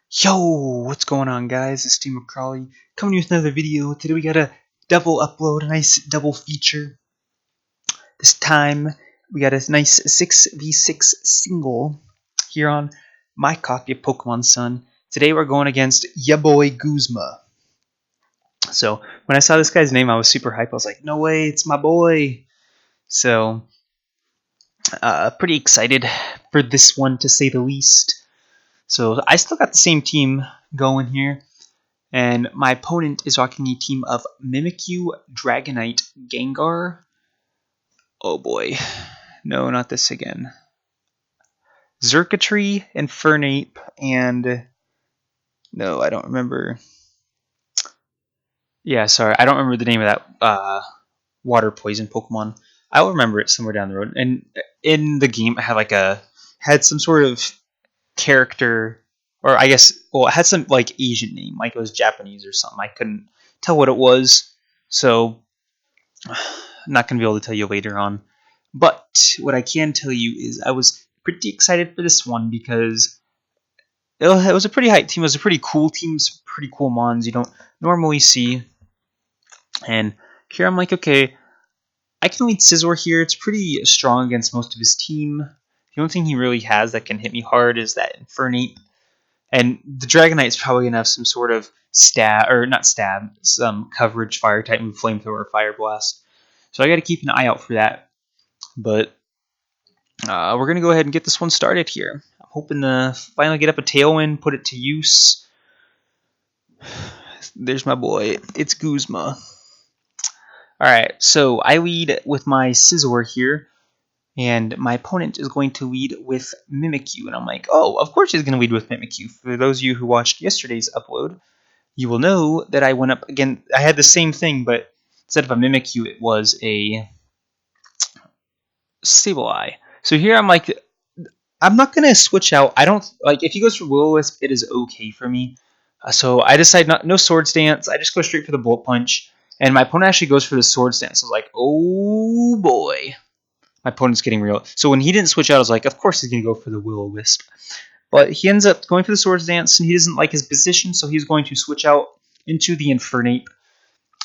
Yo, what's going on, guys? It's Steve McCrawley coming to you with another video. Today we got a double upload, a nice double feature. This time we got a nice 6v6 single here on my copy of Pokemon Sun. Today we're going against ya boy Guzma. So when I saw this guy's name, I was super hyped. I was like, no way, it's my boy. So pretty excited for this one, to say the least. So I still got the same team going here. And my opponent is rocking a team of Mimikyu, Dragonite, Gengar. Oh boy. No, not this again. Xurkitree, Infernape, and... No, I don't remember. Yeah, sorry. I don't remember the name of that water poison Pokemon. I'll remember it somewhere down the road. And in the game, it had some sort of character, or I guess, well, it had some like Asian name, like it was Japanese or something. I couldn't tell what it was, so I'm not gonna be able to tell you later on. But what I can tell you is I was pretty excited for this one because it was a pretty hype team. It was a pretty cool team, some pretty cool mons you don't normally see. And here I'm like, okay, I can lead Scizor here. It's pretty strong against most of his team. The only thing he really has that can hit me hard is that Infernape. And the Dragonite's probably going to have some sort of some coverage fire type move, Flamethrower or Fire Blast. So I got to keep an eye out for that. But we're going to go ahead and get this one started here. I'm hoping to finally get up a Tailwind, put it to use. There's my boy. It's Guzma. Alright, so I lead with my Scizor here. And my opponent is going to lead with Mimikyu. And I'm like, oh, of course he's going to lead with Mimikyu. For those of you who watched yesterday's upload, you will know that I went up again. I had the same thing, but instead of a Mimikyu, it was a Sableye. So here I'm like, I'm not going to switch out. I don't, like, if he goes for Will-O-Wisp, it is okay for me. So I decide no Swords Dance. I just go straight for the Bullet Punch. And my opponent actually goes for the Swords Dance. I was like, oh boy. My opponent's getting real. So when he didn't switch out, I was like, of course he's going to go for the Will-O-Wisp. But he ends up going for the Swords Dance, and he doesn't like his position, so he's going to switch out into the Infernape.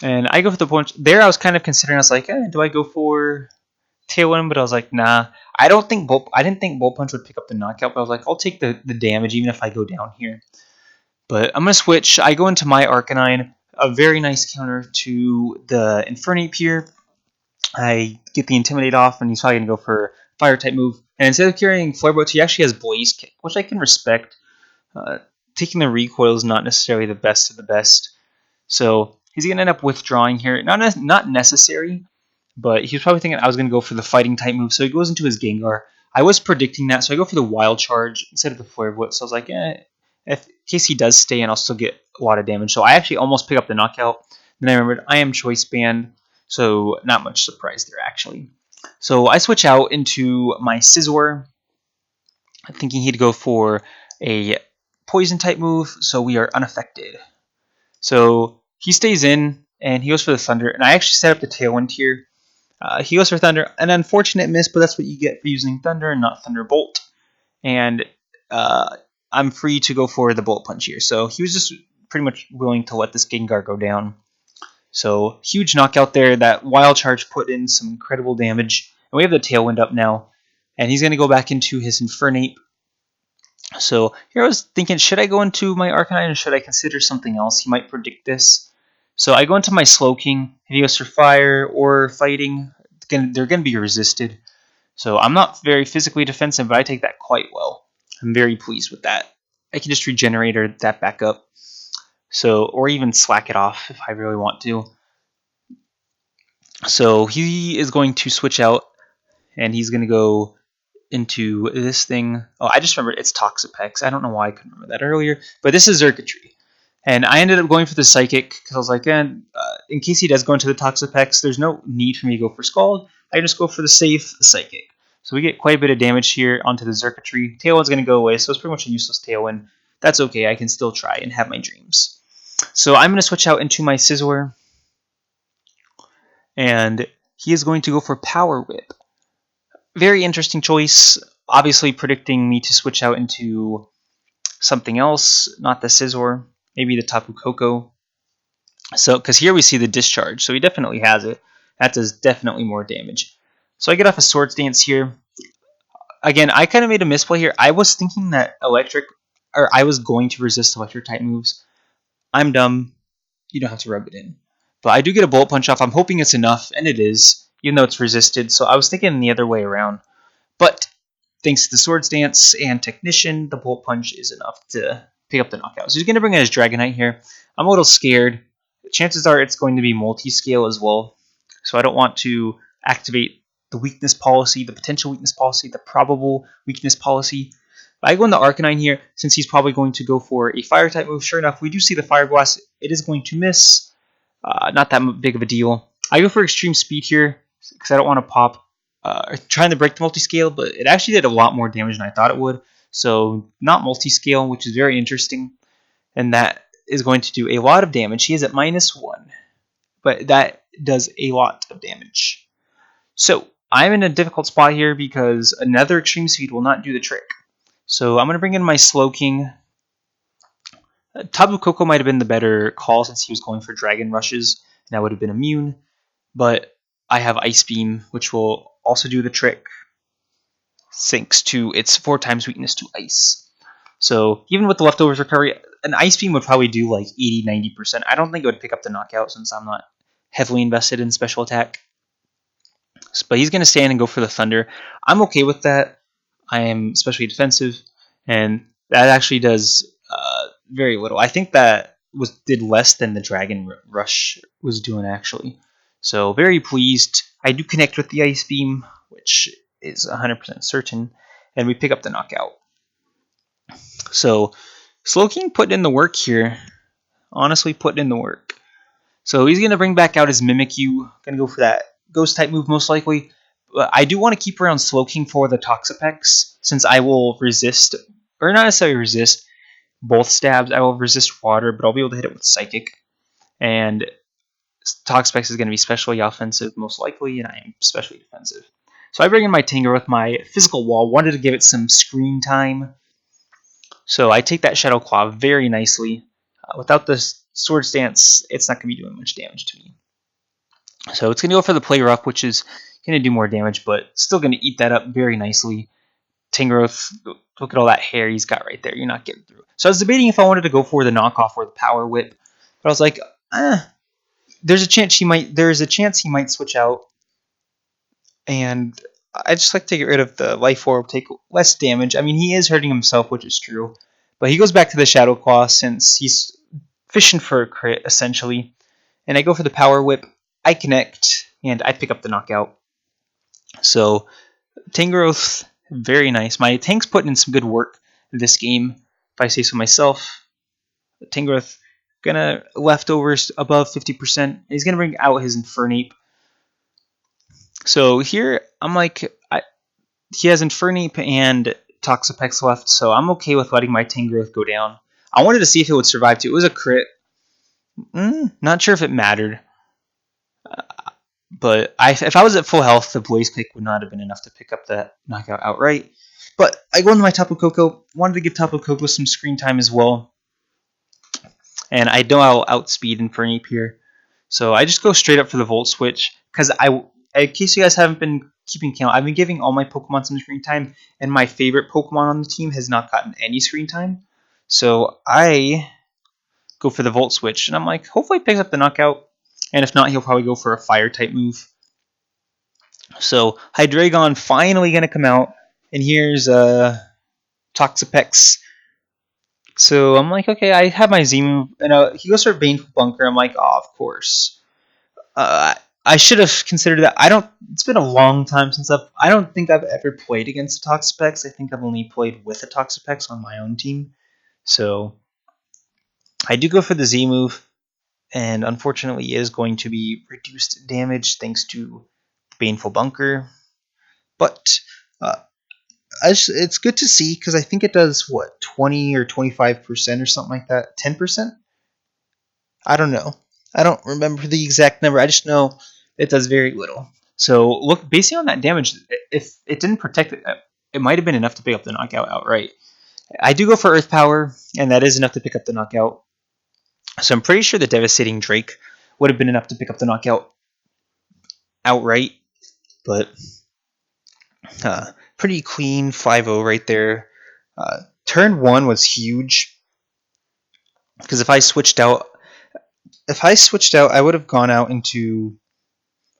And I go for the punch. There I was kind of considering, I was like, do I go for Tailwind? But I was like, nah. I didn't think Bolt Punch would pick up the knockout, but I was like, I'll take the damage even if I go down here. But I'm going to switch. I go into my Arcanine, a very nice counter to the Infernape here. I get the Intimidate off, and he's probably going to go for Fire-type move. And instead of carrying Flare Blitz, he actually has Blaze Kick, which I can respect. Taking the recoil is not necessarily the best of the best. So he's going to end up withdrawing here. Not necessary, but he was probably thinking I was going to go for the Fighting-type move, so he goes into his Gengar. I was predicting that, so I go for the Wild Charge instead of the Flare Blitz. So I was like, in case he does stay in, I'll still get a lot of damage. So I actually almost pick up the knockout. Then I remembered I am Choice Band, so not much surprise there, actually. So I switch out into my Scizor, thinking he'd go for a Poison-type move, so we are unaffected. So he stays in, and he goes for the Thunder, and I actually set up the Tailwind here. He goes for Thunder, an unfortunate miss, but that's what you get for using Thunder and not Thunderbolt. And I'm free to go for the Bullet Punch here. So he was just pretty much willing to let this Gengar go down. So huge knockout there. That Wild Charge put in some incredible damage. And we have the Tailwind up now. And he's going to go back into his Infernape. So here I was thinking, should I go into my Arcanine or should I consider something else? He might predict this. So I go into my Slowking. If he goes for Fire or Fighting, they're going to be resisted. So I'm not very physically defensive, but I take that quite well. I'm very pleased with that. I can just regenerate that back up. So, or even slack it off if I really want to. So he is going to switch out, and he's going to go into this thing. Oh, I just remembered it's Toxapex. I don't know why I couldn't remember that earlier, but this is Xurkitree. And I ended up going for the Psychic because I was like, in case he does go into the Toxapex, there's no need for me to go for Scald. I just go for the safe Psychic. So we get quite a bit of damage here onto the Xurkitree. Tailwind's going to go away, so it's pretty much a useless Tailwind. That's okay, I can still try and have my dreams. So I'm going to switch out into my Scizor. And he is going to go for Power Whip. Very interesting choice. Obviously predicting me to switch out into something else, not the Scizor, maybe the Tapu Koko. So, because here we see the discharge, so he definitely has it. That does definitely more damage. So I get off a Swords Dance here. Again, I kind of made a misplay here. I was thinking that I was going to resist electric type moves. I'm dumb. You don't have to rub it in. But I do get a Bullet Punch off. I'm hoping it's enough, and it is, even though it's resisted. So I was thinking the other way around. But thanks to the Swords Dance and Technician, the Bullet Punch is enough to pick up the knockout. So he's going to bring in his Dragonite here. I'm a little scared. Chances are it's going to be multi-scale as well. So I don't want to activate the weakness policy, the potential weakness policy, the probable weakness policy. I go into Arcanine here, since he's probably going to go for a Fire-type move. Sure enough, we do see the Fire Blast. It is going to miss. Not that big of a deal. I go for Extreme Speed here, because I don't want to pop. Trying to break the multi-scale, but it actually did a lot more damage than I thought it would. So not multi-scale, which is very interesting. And that is going to do a lot of damage. He is at -1, but that does a lot of damage. So I'm in a difficult spot here because another Extreme Speed will not do the trick. So I'm going to bring in my Slowking. Tapu Koko might have been the better call since he was going for Dragon Rushes, and I would have been immune. But I have Ice Beam, which will also do the trick, thanks to its 4 times weakness to Ice. So even with the leftovers recovery, an Ice Beam would probably do like 80-90%. I don't think it would pick up the knockout since I'm not heavily invested in special attack. But he's going to stand and go for the Thunder. I'm okay with that. I am especially defensive, and that actually does very little. I think that did less than the Dragon Rush was doing actually. So very pleased. I do connect with the Ice Beam, which is 100% certain, and we pick up the knockout. So Slowking put in the work here. Honestly, put in the work. So he's going to bring back out his Mimikyu. Going to go for that Ghost type move most likely. But I do want to keep around Slowking for the Toxapex, since I will resist, or not necessarily resist, both stabs. I will resist water, but I'll be able to hit it with Psychic. And Toxapex is going to be specially offensive most likely, and I am specially defensive. So I bring in my Tinger with my physical wall. Wanted to give it some screen time. So I take that Shadow Claw very nicely. Without the Swords Dance, it's not going to be doing much damage to me. So it's going to go for the Play Rough, which is going to do more damage, but still going to eat that up very nicely. Tingrowth, look at all that hair he's got right there. You're not getting through. So I was debating if I wanted to go for the knockoff or the Power Whip, but I was like, there's a chance he might switch out, and I just like to get rid of the Life Orb, take less damage. I mean, he is hurting himself, which is true, but he goes back to the Shadow Claw since he's fishing for a crit essentially, and I go for the Power Whip. I connect, and I pick up the knockout. So Tangrowth, very nice. My tank's putting in some good work this game, if I say so myself. Tangrowth gonna leftovers above 50%. He's gonna bring out his Infernape. So here I'm like, he has Infernape and Toxapex left, so I'm okay with letting my Tangrowth go down. I wanted to see if it would survive too. It was a crit. Not sure if it mattered. But if I was at full health, the Blaze Kick would not have been enough to pick up that knockout outright. But I go into my Tapu Koko. Wanted to give Tapu Koko some screen time as well. And I know I'll outspeed Infernape here. So I just go straight up for the Volt Switch. Because in case you guys haven't been keeping count, I've been giving all my Pokemon some screen time. And my favorite Pokemon on the team has not gotten any screen time. So I go for the Volt Switch. And I'm like, hopefully he picks up the knockout. And if not, he'll probably go for a Fire-type move. So Hydreigon finally going to come out. And here's Toxapex. So I'm like, okay, I have my Z move. And he goes for Baneful Bunker. I'm like, oh, of course. I should have considered that. It's been a long time since I don't think I've ever played against a Toxapex. I think I've only played with a Toxapex on my own team. So I do go for the Z move. And unfortunately, it is going to be reduced damage thanks to Baneful Bunker. But it's good to see because I think it does, 20 or 25% or something like that? 10%? I don't know. I don't remember the exact number. I just know it does very little. So basing on that damage, if it didn't protect it, it might have been enough to pick up the knockout outright. I do go for Earth Power, and that is enough to pick up the knockout. So I'm pretty sure the Devastating Drake would have been enough to pick up the knockout outright, but pretty clean 5-0 right there. Turn 1 was huge because if I switched out, I would have gone out into.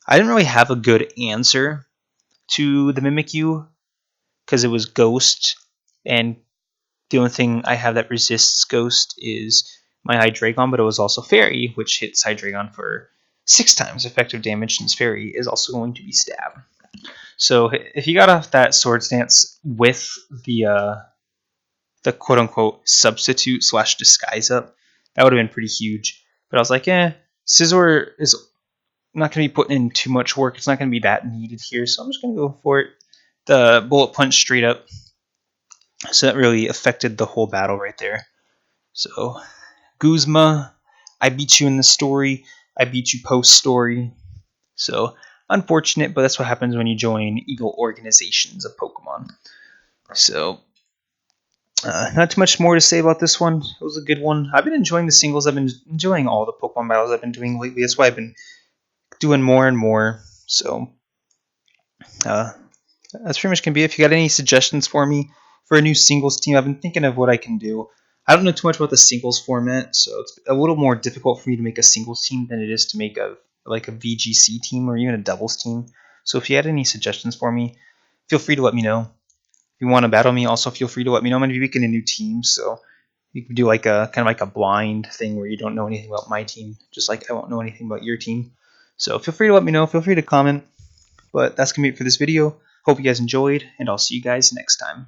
I didn't really have a good answer to the Mimikyu because it was Ghost, and the only thing I have that resists Ghost is my Hydreigon, but it was also Fairy, which hits Hydreigon for 6 times effective damage, since Fairy is also going to be Stab. So if you got off that Swords Dance with the quote unquote substitute / disguise up, that would have been pretty huge. But I was like, Scizor is not going to be putting in too much work. It's not going to be that needed here, so I'm just going to go for it. The Bullet Punch straight up. So that really affected the whole battle right there. So, Guzma, I beat you in the story. I beat you post story. So, unfortunate, but that's what happens when you join Eagle Organizations of Pokemon. So, not too much more to say about this one. It was a good one. I've been enjoying the singles. I've been enjoying all the Pokemon battles I've been doing lately. That's why I've been doing more and more. So, that's pretty much going to be it. If you got any suggestions for me for a new singles team, I've been thinking of what I can do. I don't know too much about the singles format, so it's a little more difficult for me to make a singles team than it is to make a VGC team or even a doubles team. So if you had any suggestions for me, feel free to let me know. If you want to battle me, also feel free to let me know. I'm going to be making a new team, so you can do like a kind of like a blind thing where you don't know anything about my team, just like I won't know anything about your team. So feel free to let me know. Feel free to comment. But that's going to be it for this video. Hope you guys enjoyed, and I'll see you guys next time.